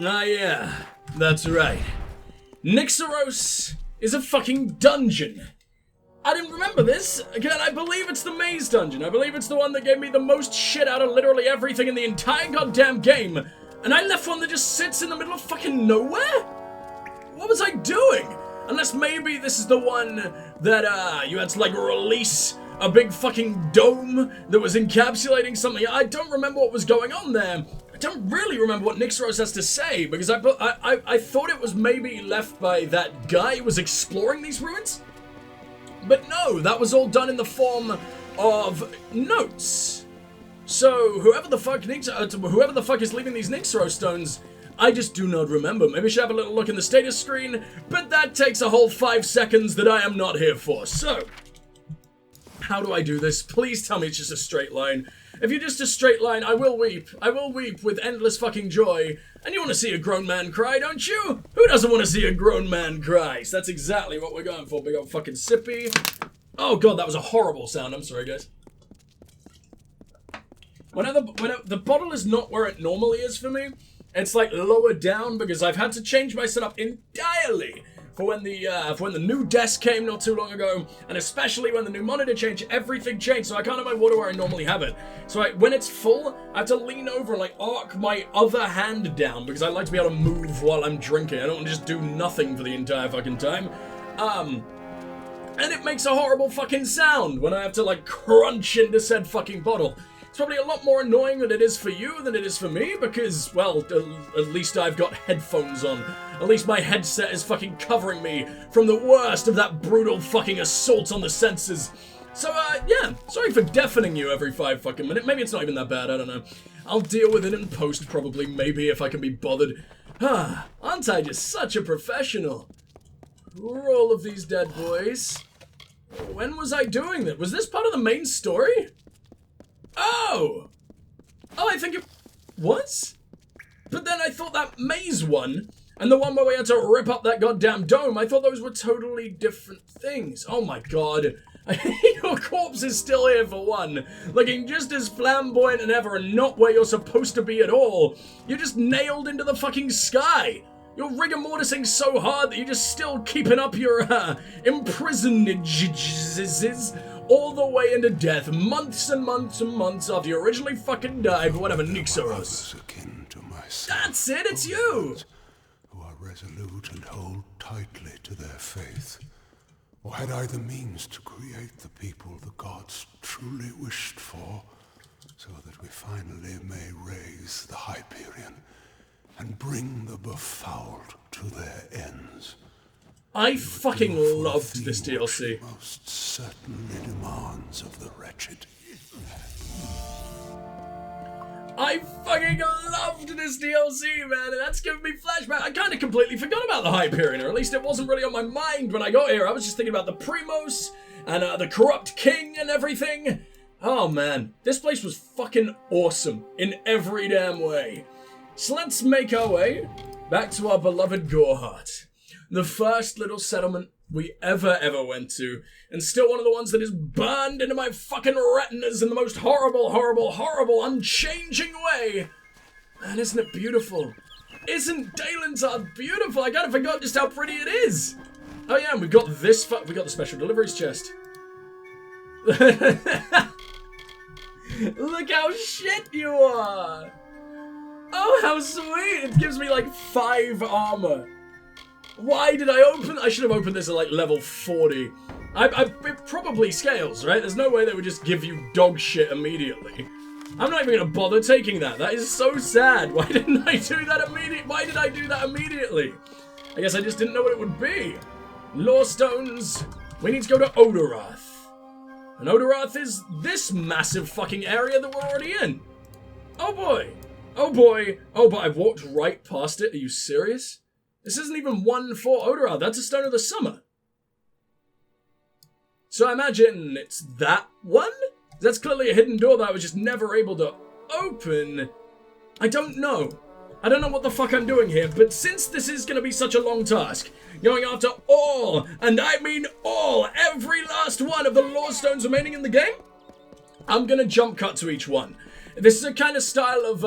Ah, yeah, that's right. Nixaros is a fucking dungeon. I didn't remember this. Again, I believe it's the maze dungeon. I believe it's the one that gave me the most shit out of literally everything in the entire goddamn game. And I left one that just sits in the middle of fucking nowhere? What was I doing? Unless maybe this is the one that, you had to, like, release a big fucking dome that was encapsulating something. I don't remember what was going on there. I don't really remember what Nixaros has to say, because I thought it was maybe left by that guy who was exploring these ruins. But no, that was all done in the form of notes. So whoever the fuck is leaving these Nixaros stones, I just do not remember. Maybe I should have a little look in the status screen, but that takes a whole 5 seconds that I am not here for. So, how do I do this? Please tell me it's just a straight line. If you're just a straight line, I will weep. I will weep with endless fucking joy. And you want to see a grown man cry, don't you? Who doesn't want to see a grown man cry? So that's exactly what we're going for. Big old fucking sippy. Oh god, that was a horrible sound. I'm sorry, guys. When the bottle is not where it normally is for me, it's like lower down because I've had to change my setup entirely for when the new desk came not too long ago, and especially when the new monitor changed, everything changed, so I can't have my water where I normally have it. So when it's full, I have to lean over and like arc my other hand down because I like to be able to move while I'm drinking. I don't want to just do nothing for the entire fucking time. And it makes a horrible fucking sound when I have to like crunch into said fucking bottle. It's probably a lot more annoying than it is for you than it is for me because, well, at least I've got headphones on. At least my headset is fucking covering me from the worst of that brutal fucking assault on the senses. So, yeah, sorry for deafening you every 5 fucking minutes. Maybe it's not even that bad, I don't know. I'll deal with it in post probably, maybe, if I can be bothered. Ah, aren't I just such a professional? Roll of these dead boys. When was I doing that? Was this part of the main story? Oh! Oh, I think it was? But then I thought that maze one, and the one where we had to rip up that goddamn dome, I thought those were totally different things. Oh my god. Your corpse is still here for one, looking just as flamboyant and ever and not where you're supposed to be at all. You're just nailed into the fucking sky. You're rigor mortising so hard that you're just still keeping up your, imprisonages all the way into death, months and months and months after you originally fucking died, but whatever, Nixaros. That's it, it's you! Who are resolute and hold tightly to their faith. Or had I the means to create the people the gods truly wished for, so that we finally may raise the Hyperion and bring the befouled to their ends. I fucking loved this DLC. Most certainly demands of the wretched. I fucking loved this DLC, man, and that's giving me flashback. I kind of completely forgot about the Hyperion, or at least it wasn't really on my mind when I got here. I was just thinking about the Primos and the corrupt king and everything. Oh man, this place was fucking awesome in every damn way. So let's make our way back to our beloved Goreheart. The first little settlement we ever went to, and still one of the ones that is burned into my fucking retinas in the most horrible, unchanging way. Man, isn't it beautiful? Isn't Dalen's beautiful? I kinda forgot just how pretty it is. Oh yeah, and we got this, we got the special deliveries chest. Look how shit you are. Oh, how sweet. It gives me like 5 armor. Why did I open? I should have opened this at like level 40. It probably scales, right? There's no way they would just give you dog shit immediately. I'm not even gonna bother taking that. That is so sad. Why didn't I do that immediately? Why did I do that immediately? I guess I just didn't know what it would be. Lore stones. We need to go to Odorath. And Odorath is this massive fucking area that we're already in. Oh boy. Oh boy. Oh, but I've walked right past it. Are you serious? This isn't even one for Odorath. That's a Stone of the Summer. So I imagine it's that one? That's clearly a hidden door that I was just never able to open. I don't know. I don't know what the fuck I'm doing here, but since this is going to be such a long task, going after all, and I mean all, every last one of the lore stones remaining in the game, I'm going to jump cut to each one. This is a kind of style of,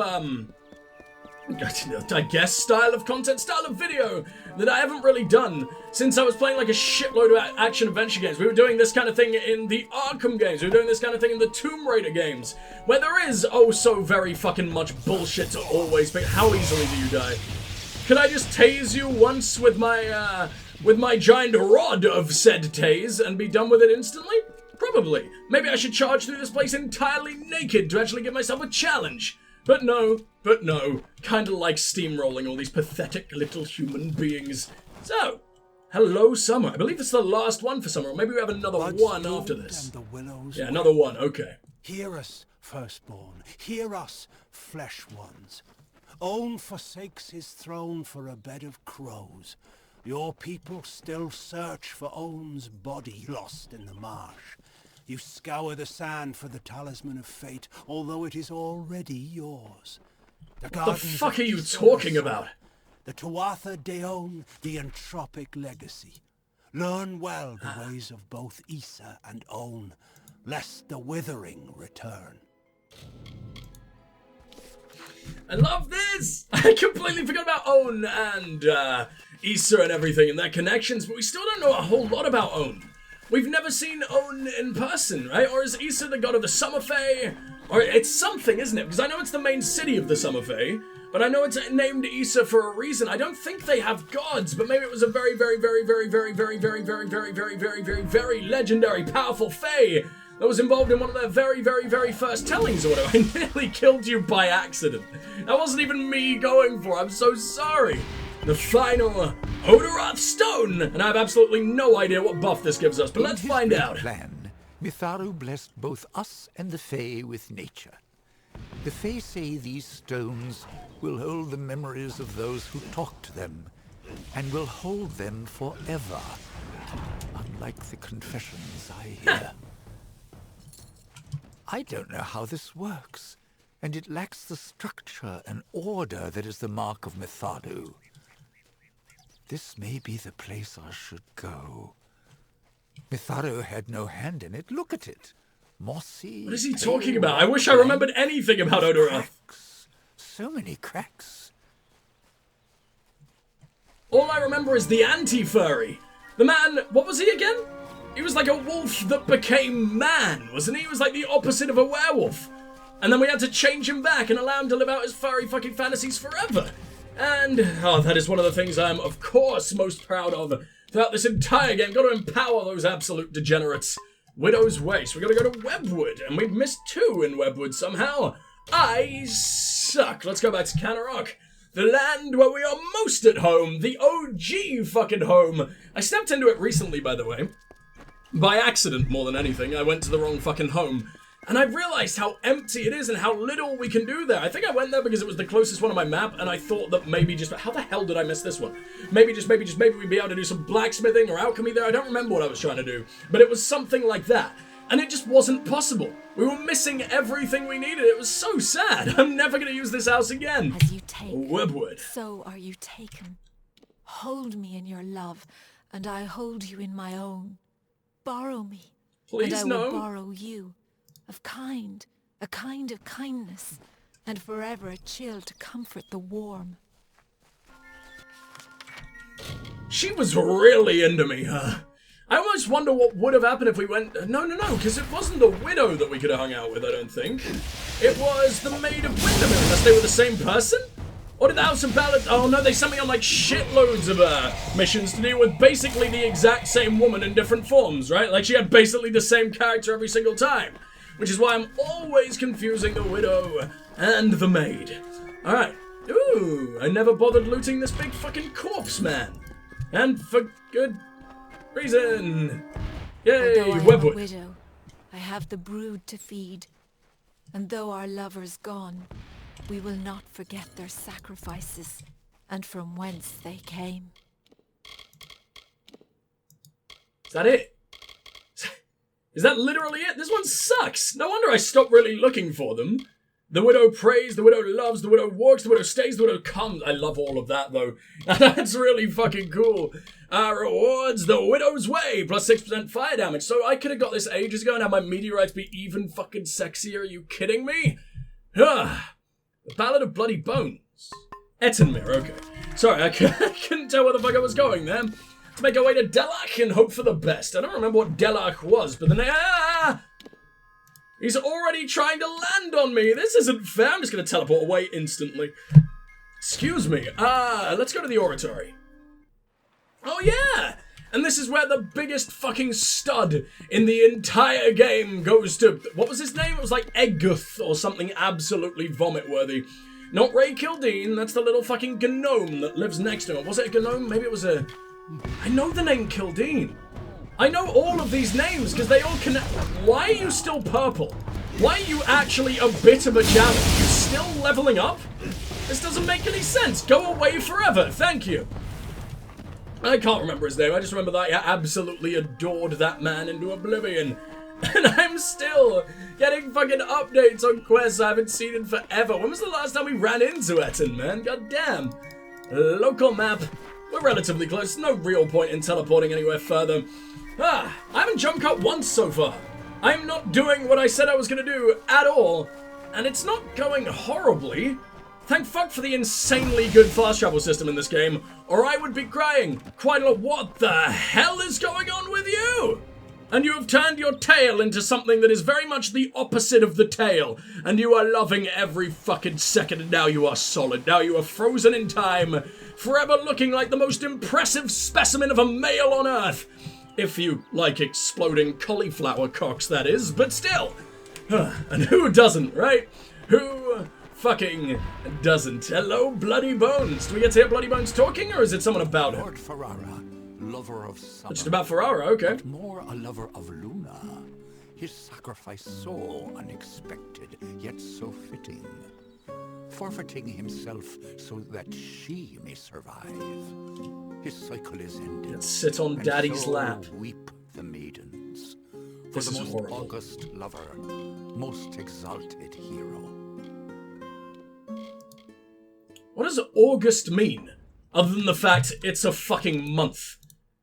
I guess, style of content, style of video that I haven't really done since I was playing like a shitload of action-adventure games. We were doing this kind of thing in the Arkham games. We were doing this kind of thing in the Tomb Raider games, where there is oh so very fucking much bullshit to always pick. How easily do you die? Could I just tase you once with my giant rod of said tase and be done with it instantly? Probably. Maybe I should charge through this place entirely naked to actually give myself a challenge. But no, kinda like steamrolling all these pathetic little human beings. So, hello summer. I believe it's the last one for summer, or maybe we have another one after this. Yeah, another one, okay. Hear us, firstborn, hear us, flesh ones. Own forsakes his throne for a bed of crows. Your people still search for Own's body lost in the marsh. You scour the sand for the talisman of fate, although it is already yours. What the fuck are you talking about? The Tuatha Deon, the entropic legacy. Learn well the ways of both Issa and Own, lest the withering return. I love this! I completely forgot about Own and Issa and everything and their connections, but we still don't know a whole lot about Own. We've never seen Own in person, right? Or is Issa the god of the Summerfey? Or it's something, isn't it? Because I know it's the main city of the Summerfey, but I know it's named Issa for a reason. I don't think they have gods, but maybe it was a very legendary, powerful Fae that was involved in one of their very first tellings or whatever. I nearly killed you by accident. That wasn't even me going for it. I'm so sorry. The final Odoroth Stone, and I have absolutely no idea what buff this gives us, but let's find out. Plan, Mitharu blessed both us and the Fae with nature. The Fae say these stones will hold the memories of those who talk to them, and will hold them forever, unlike the confessions I hear. I don't know how this works, and it lacks the structure and order that is the mark of Mitharu. This may be the place I should go. Mitharu had no hand in it. Look at it. Mossy. What is he talking about? I wish I remembered anything about Odoroth. So many cracks. All I remember is the anti-furry. The man, what was he again? He was like a wolf that became man, wasn't he? He was like the opposite of a werewolf. And then we had to change him back and allow him to live out his furry fucking fantasies forever. And, oh, that is one of the things I'm, of course, most proud of throughout this entire game. Got to empower those absolute degenerates. Widow's Waste. We're going to go to Webwood, and we've missed 2 in Webwood somehow. I suck. Let's go back to Canarok. The land where we are most at home. The OG fucking home. I stepped into it recently, by the way. By accident, more than anything. I went to the wrong fucking home. And I realized how empty it is and how little we can do there. I think I went there because it was the closest one on my map, and I thought that maybe just... How the hell did I miss this one? Maybe we'd be able to do some blacksmithing or alchemy there. I don't remember what I was trying to do. But it was something like that. And it just wasn't possible. We were missing everything we needed. It was so sad. I'm never going to use this house again. As you take, Webwood. so are you taken. Hold me in your love, and I hold you in my own. Borrow me, Please, and I will no. borrow you. A kind of kindness, and forever a chill to comfort the warm. She was really into me, huh? I almost wonder what would have happened if we went... No, because it wasn't the widow that we could have hung out with, I don't think. It was the Maid of Windermere, unless they were the same person? Or did the House of Ballad... Oh no, they sent me on like shitloads of missions to deal with basically the exact same woman in different forms, right? Like she had basically the same character every single time. Which is why I'm always confusing the widow and the maid. Alright. Ooh, I never bothered looting this big fucking corpse man. And for good reason. Yay, Although I am a Webwood. widow, I have the brood to feed. And though our lovers gone, we will not forget their sacrifices and from whence they came. Is that it? Is that literally it? This one sucks. No wonder I stopped really looking for them. The widow prays, the widow loves, the widow walks, the widow stays, the widow comes. I love all of that, though. That's really fucking cool. Rewards, the widow's way, plus 6% fire damage. So I could have got this ages ago and had my meteorites be even fucking sexier. Are you kidding me? The Ballad of Bloody Bones. Etenmir, okay. Sorry, I couldn't tell where the fuck I was going there. Let's make our way to Delach and hope for the best. I don't remember what Delach was, but the name... He's already trying to land on me. This isn't fair. I'm just going to teleport away instantly. Excuse me. Let's go to the oratory. Oh, yeah! And this is where the biggest fucking stud in the entire game goes to... What was his name? It was like Egguth or something absolutely vomit-worthy. Not Ray Kildine, that's the little fucking gnome that lives next to him. Was it a gnome? Maybe it was a... I know the name Kildine. I know all of these names because they all connect. Why are you still purple? Why are you actually a bit of a challenge? You still leveling up? This doesn't make any sense. Go away forever. Thank you. I can't remember his name. I just remember that I absolutely adored that man into oblivion. And I'm still getting fucking updates on quests I haven't seen in forever. When was the last time we ran into Etten, man? God damn. Local map. We're relatively close. No real point in teleporting anywhere further. I haven't jump cut once so far. I'm not doing what I said I was going to do at all. And it's not going horribly. Thank fuck for the insanely good fast travel system in this game, or I would be crying quite a lot. What the hell is going on with you? And you have turned your tail into something that is very much the opposite of the tail. And you are loving every fucking second, and now you are solid. Now you are frozen in time, forever looking like the most impressive specimen of a male on Earth. If you like exploding cauliflower cocks, that is, but still. And who doesn't, right? Who fucking doesn't? Hello, Bloody Bones. Do we get to hear Bloody Bones talking, or is it someone about it? Lord Ferrara, lover of summer. Just about Ferrara, okay. But more a lover of Luna. His sacrifice so unexpected, yet so fitting. Forfeiting himself so that she may survive. His cycle is ended. Let's sit on Daddy's lap. Weep the maidens. For This the is most horrible. august lover, most exalted hero. What does August mean? Other than the fact it's a fucking month.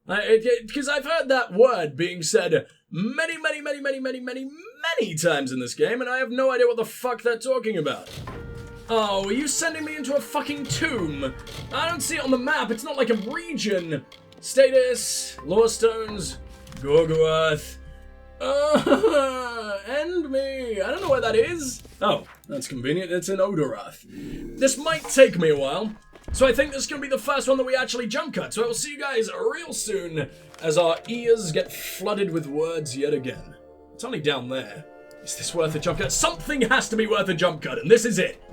Because I've heard that word being said many times in this game, and I have no idea what the fuck they're talking about. Oh, are you sending me into a fucking tomb? I don't see it on the map. It's not like a region. Status, lore stones, Gorgoroth. End me. I don't know where that is. Oh, that's convenient. It's in Odoroth. This might take me a while. So I think this is going to be the first one that we actually jump cut. So I will see you guys real soon as our ears get flooded with words yet again. It's only down there. Is this worth a jump cut? Something has to be worth a jump cut, and this is it.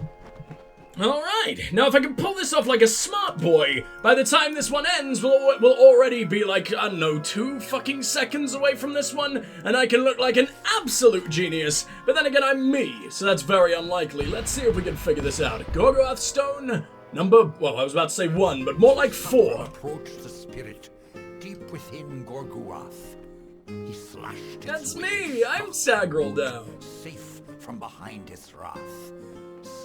Alright, now if I can pull this off like a smart boy, by the time this one ends, we'll already be like, I don't know, 2 fucking seconds away from this one, and I can look like an absolute genius. But then again, I'm me, so that's very unlikely. Let's see if we can figure this out. Gorgoroth Stone, well, I was about to say 1, but more like 4. Approach the spirit deep within Gorgoroth. He slashed That's its me, I'm Sagrel now. safe from behind its wrath.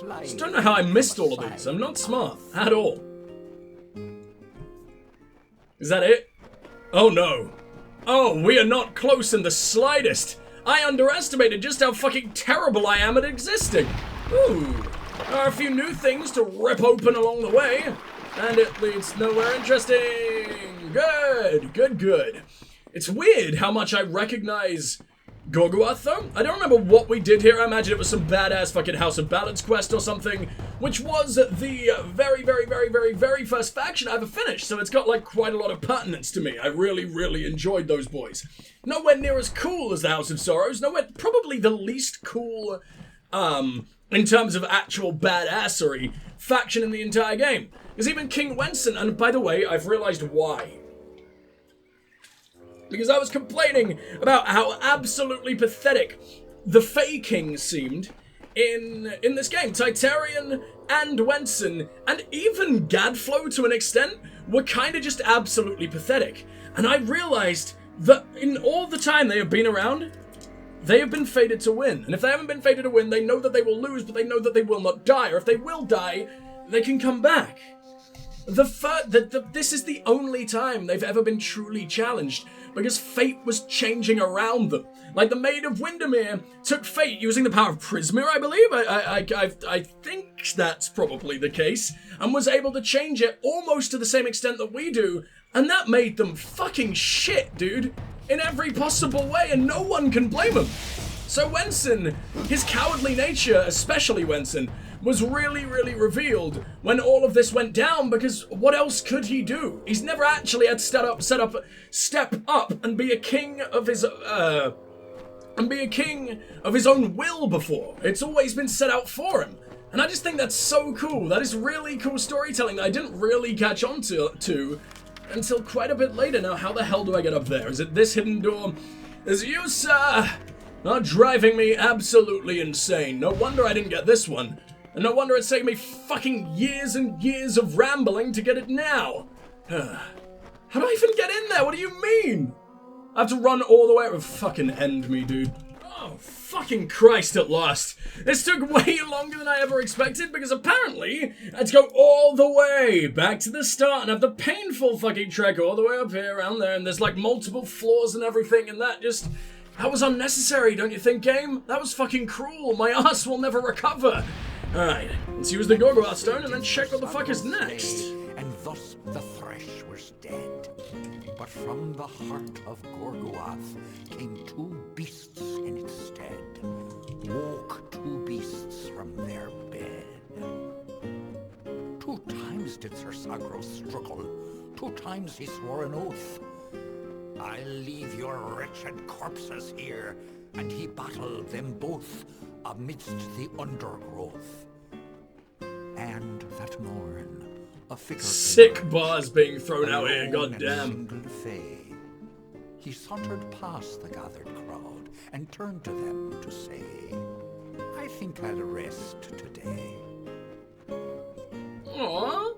I just don't know how I missed all of these. I'm not smart at all. Is that it? Oh no. Oh, we are not close in the slightest. I underestimated just how fucking terrible I am at existing. Ooh. There are a few new things to rip open along the way. And it leads nowhere interesting. Good. It's weird how much I recognize Gorgoroth, though. I don't remember what we did here. I imagine it was some badass fucking House of Ballads quest or something, which was the very first faction I ever finished, so it's got, like, quite a lot of pertinence to me. I really enjoyed those boys. Nowhere near as cool as the House of Sorrows, probably the least cool, in terms of actual badassery, faction in the entire game. Because even King Wenson, and by the way, I've realized why. Because I was complaining about how absolutely pathetic the Fey Kings seemed in this game. Titarian and Wenson, and even Gadflow to an extent, were kind of just absolutely pathetic. And I realized that in all the time they have been around, they have been fated to win. And if they haven't been fated to win, they know that they will lose, but they know that they will not die. Or if they will die, they can come back. This is the only time they've ever been truly challenged, because fate was changing around them. Like, the Maid of Windermere took fate using the power of Prismir, I believe. I think that's probably the case, and was able to change it almost to the same extent that we do, and that made them fucking shit, dude, in every possible way, and no one can blame them. So Wenson, his cowardly nature, especially Wenson, was really, really revealed when all of this went down, because what else could he do? He's never actually had to step up and be a king of his own will before. It's always been set out for him. And I just think that's so cool. That is really cool storytelling that I didn't really catch on to until quite a bit later. Now, how the hell do I get up there? Is it this hidden door? Is you, sir, are driving me absolutely insane. No wonder I didn't get this one. And no wonder it's taken me fucking years and years of rambling to get it now. How do I even get in there? What do you mean? I have to run all the way up. Fucking end me, dude. Oh, fucking Christ at last. This took way longer than I ever expected, because apparently I had to go all the way back to the start and have the painful fucking trek all the way up here, around there, and there's like multiple floors and everything, and that was unnecessary, don't you think, game? That was fucking cruel. My ass will never recover. Alright, let's use the Gorgoth Stone and then check what the fuck is next. And thus the thresh was dead. But from the heart of Gorgoth came two beasts in its stead. Woke two beasts from their bed. 2 times did Sir Sagros struggle. 2 times he swore an oath. I'll leave your wretched corpses here. And he battled them both amidst the undergrowth. And that morn, a figure sick bars being thrown out here, goddamn. He sauntered past the gathered crowd and turned to them to say, I think I'll rest today. Aww.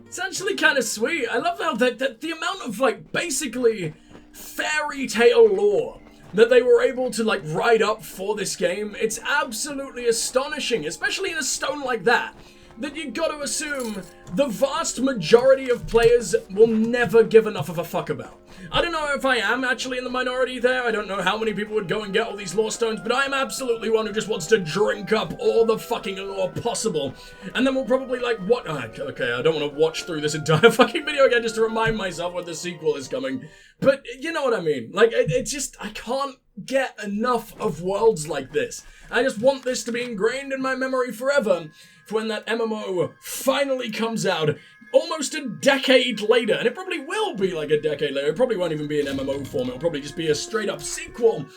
It's actually kind of sweet. I love how the amount of, like, basically fairy tale lore that they were able to, like, write up for this game. It's absolutely astonishing, especially in a stone like that you gotta assume the vast majority of players will never give enough of a fuck about. I don't know if I am actually in the minority there. I don't know how many people would go and get all these lore stones, but I'm absolutely one who just wants to drink up all the fucking lore possible. And then we'll probably, like, what? Okay, I don't want to watch through this entire fucking video again just to remind myself when the sequel is coming. But you know what I mean. Like, it's just, I can't get enough of worlds like this. I just want this to be ingrained in my memory forever, for when that MMO finally comes out, almost a decade later. And it probably will be like a decade later. It probably won't even be an MMO form. It'll probably just be a straight up sequel.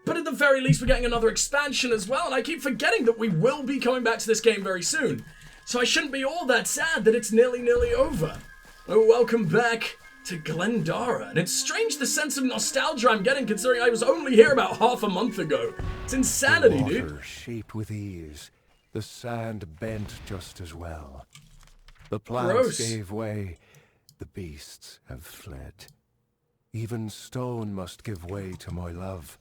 But at the very least, we're getting another expansion as well. And I keep forgetting that we will be coming back to this game very soon. So I shouldn't be all that sad that it's nearly over. Oh, welcome back to Glendara. And it's strange the sense of nostalgia I'm getting, considering I was only here about half a month ago. It's insanity, dude. The water shaped with ease. The sand bent just as well. The plants gave way. The beasts have fled. Even stone must give way to my love.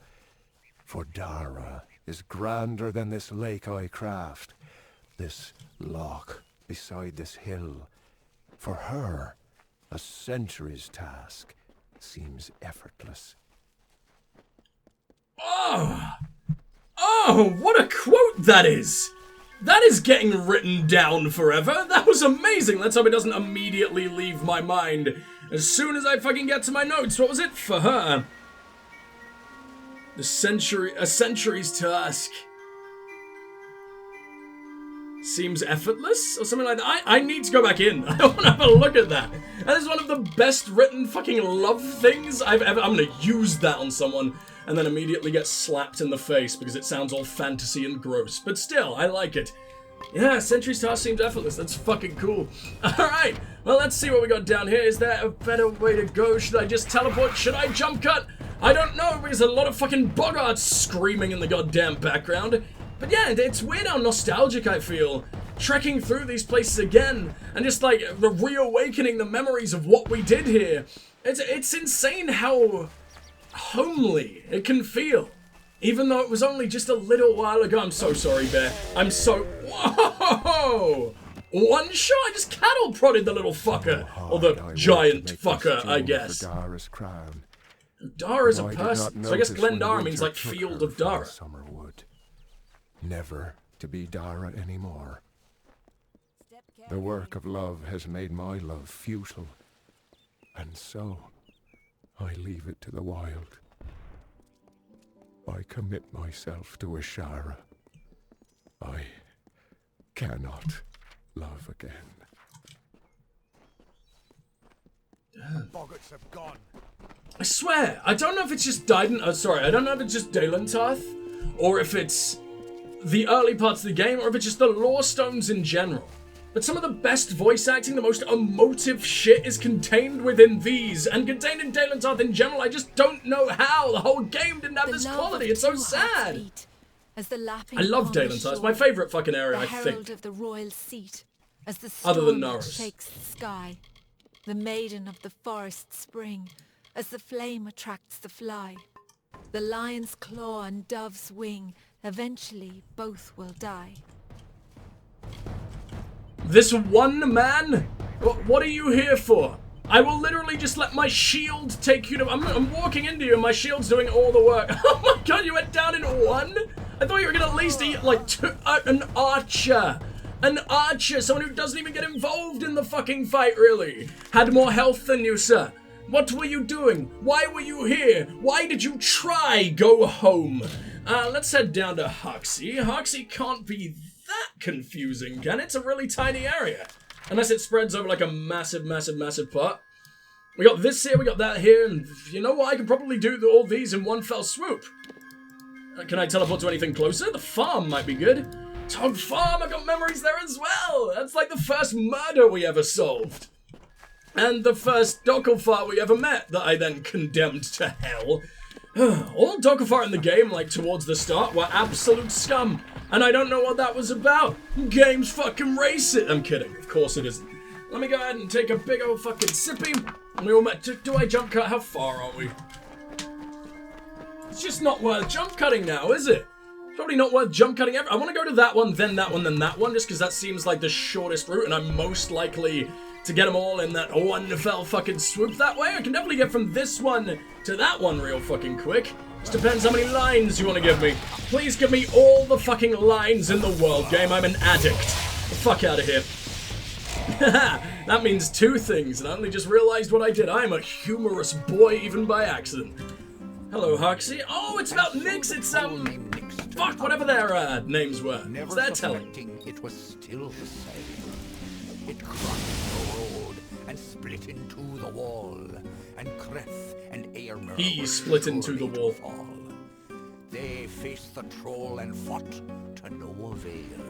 For Dara is grander than this lake I craft. This loch beside this hill. For her, a century's task seems effortless. Oh, what a quote that is! That is getting written down forever. That was amazing. Let's hope it doesn't immediately leave my mind as soon as I fucking get to my notes. What was it? For her, a century's task seems effortless, or something like that. I need to go back in. I want to have a look at that. That is one of the best written fucking love things I've ever. I'm gonna use that on someone and then immediately get slapped in the face because it sounds all fantasy and gross. But still, I like it. Yeah, Century's task seems effortless. That's fucking cool. Alright, well, let's see what we got down here. Is there a better way to go? Should I just teleport? Should I jump cut? I don't know, because a lot of fucking boggarts screaming in the goddamn background. But yeah, it's weird how nostalgic I feel trekking through these places again and just like reawakening the memories of what we did here. It's insane how homely it can feel, even though it was only just a little while ago. I'm so sorry, Bear. I'm so... Whoa! One shot? I just cattle prodded the little fucker. Or the giant fucker, I guess. Dara's crown. Dara's a person. So I guess Glendara means like Field of Dara. Summerwood. Never to be Dara anymore. The work of love has made my love futile. And so, I leave it to the wild. I commit myself to Ashara. I cannot love again. Boggarts have gone. I swear, I don't know if it's just I don't know if it's just Dalentarth, or if it's the early parts of the game, or if it's just the lore stones in general. But some of the best voice acting, the most emotive shit is contained within these, and contained in Dalentarth in general. I just don't know how. The whole game didn't have this quality. It's so sad. I love Dalentarth. It's my favorite fucking area, I think. Of the royal seat, as the Other than storm Norris. shakes the sky, the maiden of the forest spring, as the flame attracts the fly. The lion's claw and dove's wing, eventually both will die. This one man? What are you here for? I will literally just let my shield take you to... I'm walking into you and my shield's doing all the work. Oh my god, you went down in one? I thought you were gonna at least eat like an archer. An archer, someone who doesn't even get involved in the fucking fight, really. Had more health than you, sir. What were you doing? Why were you here? Why did you try go home? Let's head down to Hoxie. Hoxie can't be that confusing, can it? It's a really tiny area. Unless it spreads over like a massive, massive, massive part. We got this here, we got that here, and you know what? I can probably do all these in one fell swoop. Can I teleport to anything closer? The farm might be good. Tog Farm, I got memories there as well. That's like the first murder we ever solved. And the first Dokkalfar we ever met that I then condemned to hell. All Dokkalfar in the game, like towards the start, were absolute scum. And I don't know what that was about. Game's fucking racist. I'm kidding. Of course it isn't. Let me go ahead and take a big old fucking sippy. And we all met. Do I jump cut? How far are we? It's just not worth jump cutting now, is it? Probably not worth jump cutting ever. I want to go to that one, then that one, then that one, just because that seems like the shortest route, and I'm most likely to get them all in that one fell fucking swoop that way. I can definitely get from this one to that one real fucking quick. Just depends how many lines you want to give me. Please give me all the fucking lines in the world, game. I'm an addict. The fuck out of here. That means two things, and I only just realized what I did. I am a humorous boy, even by accident. Hello, Hoxie. Oh, it's about Nyx. It's, fuck, whatever their names were. It's their telling. It was still the same. It crossed the road and split into the wall, and Kreth and Eärmer He were split into the surely wall. to fall. They faced the troll and fought to no avail.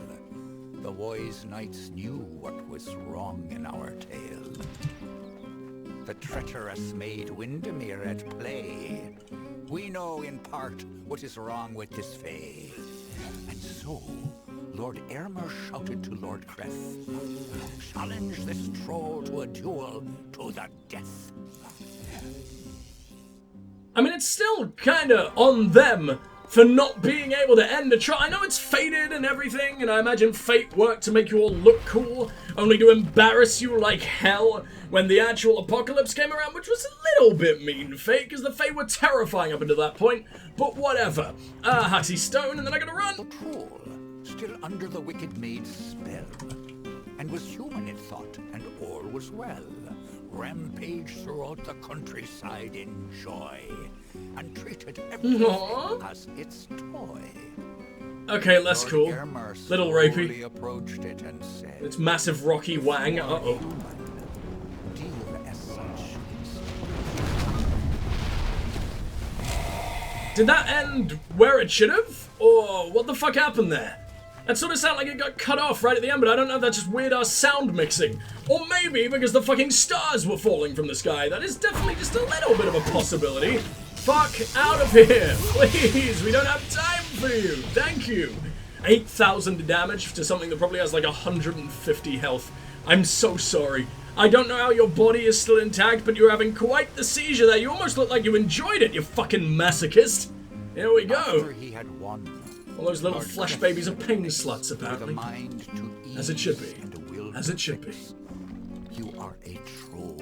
The wise knights knew what was wrong in our tale. The treacherous maid Windermere at play. We know in part what is wrong with this fay. And so, Lord Eärmer shouted to Lord Kreth, challenge this troll to a duel to the death. I mean, it's still kinda on them for not being able to end a trial. I know it's fated and everything, and I imagine fate worked to make you all look cool, only to embarrass you like hell when the actual apocalypse came around, which was a little bit mean fate, because the Fae were terrifying up until that point, but whatever. Huxie Stone, and then I gotta run. The troll, still under the wicked maid's spell, and was human it thought, and all was well. Rampaged throughout the countryside in joy, and treated everything as its toy. Okay, that's Lord cool. Eärmer Little slowly rapey. approached it and said, It's massive rocky wang. Uh-oh. deal as such. Did that end where it should have? Or what the fuck happened there? That sort of sounded like it got cut off right at the end, but I don't know if that's just weird-ass sound mixing. Or maybe because the fucking stars were falling from the sky. That is definitely just a little bit of a possibility. Fuck out of here, please. We don't have time for you. Thank you. 8,000 damage to something that probably has like 150 health. I'm so sorry. I don't know how your body is still intact, but you're having quite the seizure there. You almost look like you enjoyed it, you fucking masochist. Here we go. After he had won, All those little Lord flesh Kreth babies are pain with sluts, a apparently. mind to ease As it should be. and a will world. As it should be. You are a troll,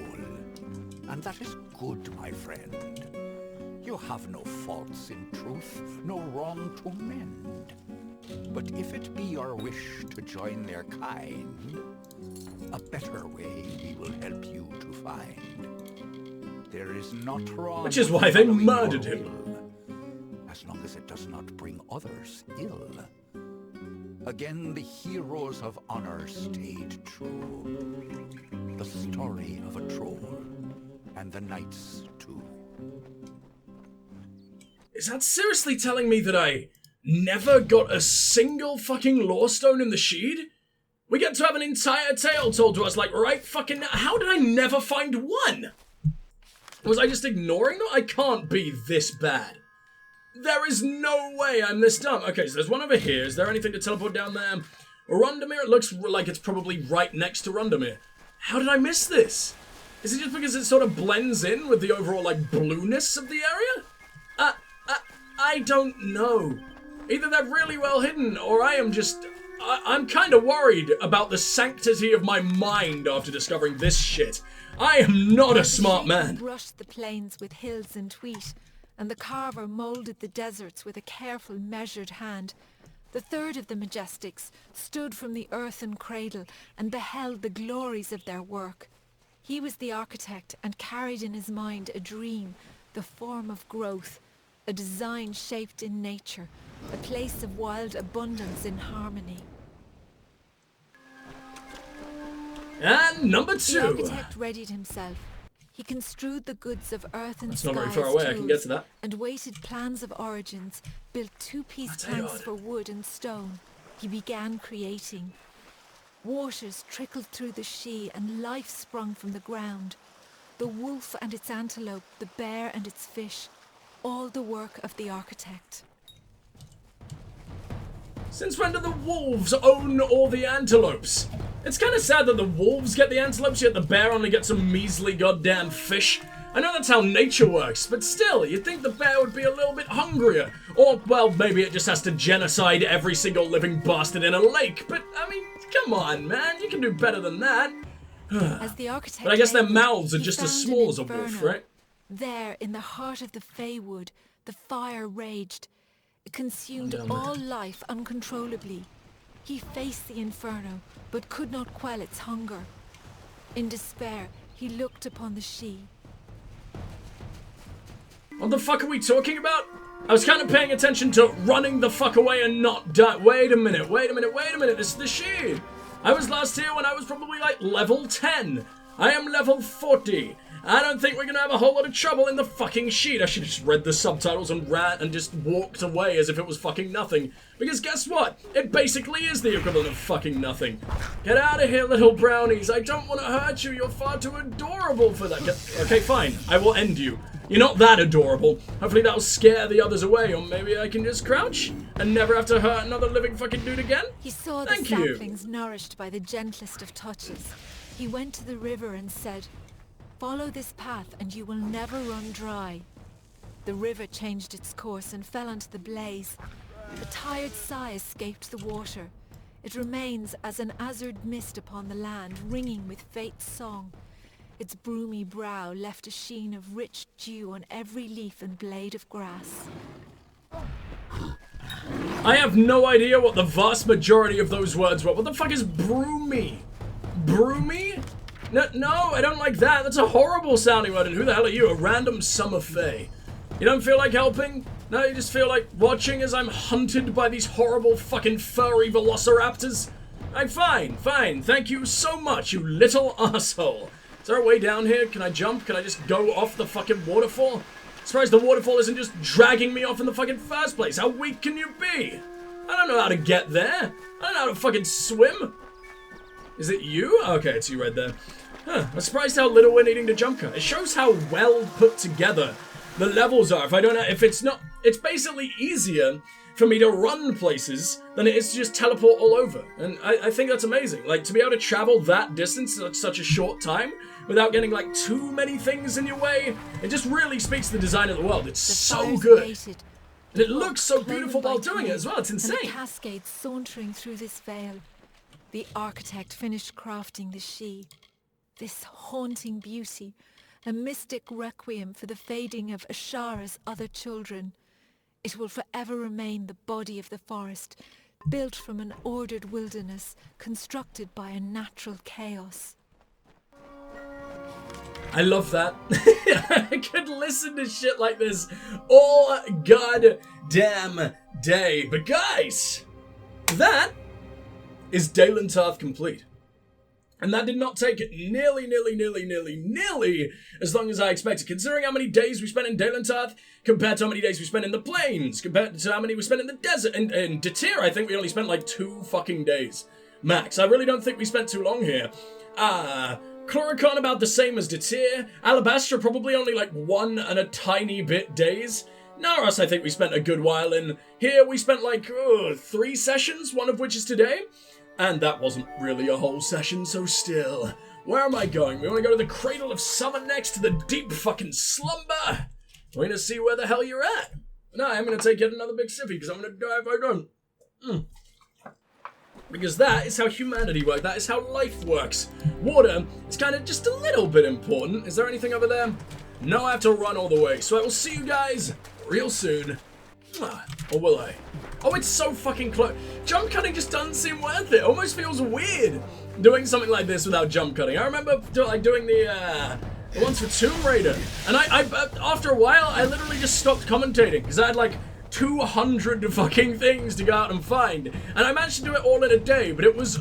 and that is good, my friend. You have no faults in truth, no wrong to mend. But if it be your wish to join their kind, a better way we will help you to find. There is not wrong. Which is why they following murdered your him. will, as long as it does not bring others ill. Again, the heroes of honor stayed true. The story of a troll, and the knights too. Is that seriously telling me that I never got a single fucking lore stone in the Sheed? We get to have an entire tale told to us, like, right fucking now. How did I never find one? Was I just ignoring them? I can't be this bad. There is no way I'm this dumb. Okay, so there's one over here. Is there anything to teleport down there? Rundamere, it looks like it's probably right next to Rundamere. How did I miss this? Is it just because it sort of blends in with the overall, like, blueness of the area? I don't know. Either they're really well hidden, or I am just... I'm kind of worried about the sanctity of my mind after discovering this shit. I am not a smart man. The brushed the plains with hills and wheat, and the carver moulded the deserts with a careful, measured hand. The third of the Majestics stood from the earthen cradle and beheld the glories of their work. He was the architect and carried in his mind a dream, the form of growth, a design shaped in nature, a place of wild abundance in harmony. And number 2. The architect readied himself. He construed the goods of earth and That's sky not very far as away, I can get tools, to that. and weighted plans of origins, built two-piece That's planks odd. for wood and stone. He began creating. Waters trickled through the Shee and life sprung from the ground. The wolf and its antelope, the bear and its fish, all the work of the architect. Since when do the wolves own all the antelopes? It's kind of sad that the wolves get the antelopes, yet the bear only gets some measly goddamn fish. I know that's how nature works, but still, you'd think the bear would be a little bit hungrier. Or, well, maybe it just has to genocide every single living bastard in a lake. But, I mean, come on, man, you can do better than that. As the architect But I guess their labored, mouths are he just as found small an as a wolf, inferno. right? There, in the heart of the Feywood, the fire raged. It consumed Down all life uncontrollably. He faced the inferno, but could not quell its hunger. In despair, he looked upon the Shee. What the fuck are we talking about? I was kind of paying attention to running the fuck away and not die. Wait a minute. This is the Shee. I was last here when I was probably like level 10. I am level 40. I don't think we're gonna have a whole lot of trouble in the fucking Sheet. I should have just read the subtitles and ran and just walked away as if it was fucking nothing. Because guess what? It basically is the equivalent of fucking nothing. Get out of here, little brownies. I don't want to hurt you. You're far too adorable for that. Okay, fine. I will end you. You're not that adorable. Hopefully that'll scare the others away, or maybe I can just crouch and never have to hurt another living fucking dude again. He saw the Thank you. saplings nourished by the gentlest of touches. He went to the river and said, "Follow this path and you will never run dry." The river changed its course and fell onto the blaze. A tired sigh escaped the water. It remains as an azure mist upon the land, ringing with fate's song. Its broomy brow left a sheen of rich dew on every leaf and blade of grass. I have no idea what the vast majority of those words were. What the fuck is broomy? Broomy? No, I don't like that. That's a horrible sounding word. And who the hell are you? A random summer fae. You don't feel like helping? No, you just feel like watching as I'm hunted by these horrible fucking furry velociraptors? Fine. Thank you so much, you little asshole. Is there a way down here? Can I jump? Can I just go off the fucking waterfall? Surprised the waterfall isn't just dragging me off in the fucking first place. How weak can you be? I don't know how to get there. I don't know how to fucking swim. Is it you? Okay, it's you right there. I'm surprised how little we're needing to jump cut. It shows how well put together the levels are. It's basically easier for me to run places than it is to just teleport all over. And I think that's amazing. Like, to be able to travel that distance in such a short time without getting, like, too many things in your way, it just really speaks to the design of the world. It's so good. Gated, And it looks so cloven beautiful by while doing it time, as well. It's and insane. the cascades sauntering through this vale. the architect finished crafting the she. This haunting beauty, a mystic requiem for the fading of Ashara's other children. It will forever remain the body of the forest, built from an ordered wilderness, constructed by a natural chaos. I love that. I could listen to shit like this all goddamn day. But guys, that is Dalen Tarth complete. And that did not take nearly as long as I expected, considering how many days we spent in Dalen Tarth compared to how many days we spent in the plains, compared to how many we spent in the desert. And in Detir, I think we only spent like 2 fucking days max. I really don't think we spent too long here. Chloricon about the same as Detir. Alabastra probably only like 1 and a tiny bit days. Naros I think we spent a good while in. Here we spent like 3 sessions, one of which is today. And that wasn't really a whole session, so still. Where am I going? We want to go to the Cradle of Summer next, to the deep fucking slumber. We're going to see where the hell you're at. No, I'm going to take yet another big sippy, because I'm going to die if I don't. Because that is how humanity works. That is how life works. Water is kind of just a little bit important. Is there anything over there? No, I have to run all the way. So I will see you guys real soon. Or will I? Oh, it's so fucking close. Jump cutting just doesn't seem worth it. Almost feels weird doing something like this without jump cutting. I remember doing the ones for Tomb Raider. And I after a while, I literally just stopped commentating. Because I had like 200 fucking things to go out and find. And I managed to do it all in a day. But it was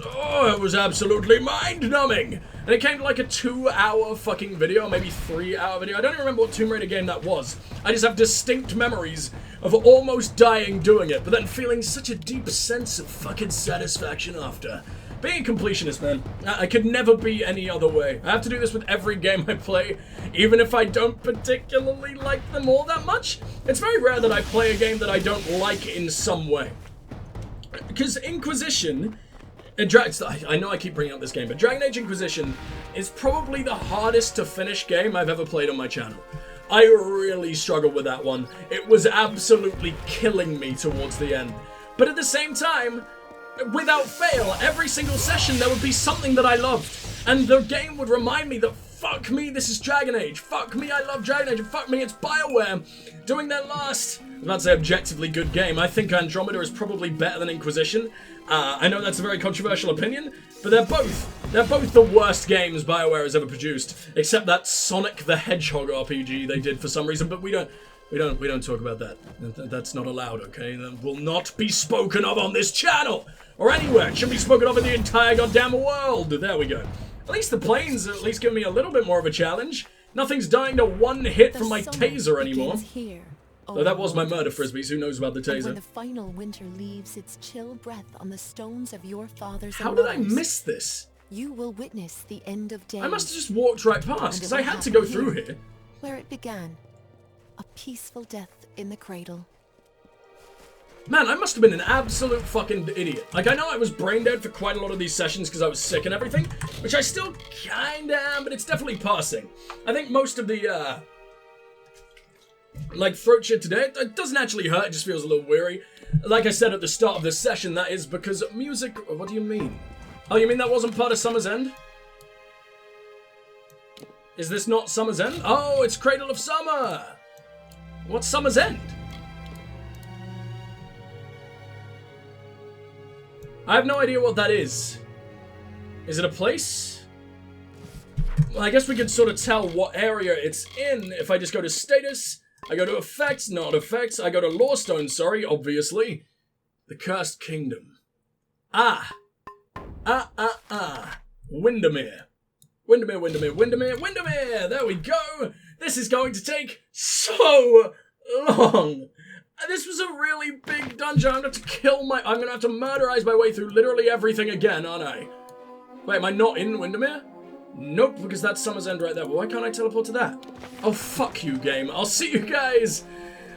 absolutely mind-numbing. And it came to like a 2-hour fucking video, maybe 3-hour video. I don't even remember what Tomb Raider game that was. I just have distinct memories of almost dying doing it, but then feeling such a deep sense of fucking satisfaction after. Being a completionist, man. I could never be any other way. I have to do this with every game I play, even if I don't particularly like them all that much. It's very rare that I play a game that I don't like in some way. Because Inquisition... I know I keep bringing up this game, but Dragon Age Inquisition is probably the hardest to finish game I've ever played on my channel. I really struggled with that one. It was absolutely killing me towards the end. But at the same time, without fail, every single session there would be something that I loved. And the game would remind me that, fuck me, this is Dragon Age. Fuck me, I love Dragon Age. And fuck me, it's BioWare doing their last, I was about to say objectively good game. I think Andromeda is probably better than Inquisition. I know that's a very controversial opinion, but they're both the worst games BioWare has ever produced, except that Sonic the Hedgehog RPG they did for some reason. But we don't talk about that. That's not allowed, okay? That will not be spoken of on this channel or anywhere. It should be spoken of in the entire goddamn world. There we go. At least the planes at least give me a little bit more of a challenge. Nothing's dying to 1 hit from my taser anymore. Though that was my murder frisbees, who knows about the taser? When the final winter leaves its chill breath on the stones of your fathers How did I miss this? You will witness the end of days. I must have just walked right past, because I had to go through here. Where it began. A peaceful death in the cradle. Man, I must have been an absolute fucking idiot. Like, I know I was brain dead for quite a lot of these sessions because I was sick and everything, which I still kinda am, but it's definitely passing. I think most of the, like, throat shit today, it doesn't actually hurt, it just feels a little weary. Like I said at the start of this session, that is because music... What do you mean? Oh, you mean that wasn't part of Summer's End? Is this not Summer's End? Oh, it's Cradle of Summer! What's Summer's End? I have no idea what that is. Is it a place? Well, I guess we can sort of tell what area it's in if I just go to status. I go to effects, not effects. I go to Lawstone, sorry, obviously. The Cursed Kingdom. Windermere. Windermere. There we go. This is going to take so long. This was a really big dungeon. I'm gonna have to murderize my way through literally everything again, aren't I? Wait, am I not in Windermere? Nope, because that's Summer's End right there. Well, why can't I teleport to that? Oh, fuck you, game. I'll see you guys,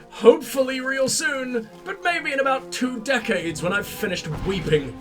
hopefully real soon, but maybe in about 2 decades when I've finished weeping.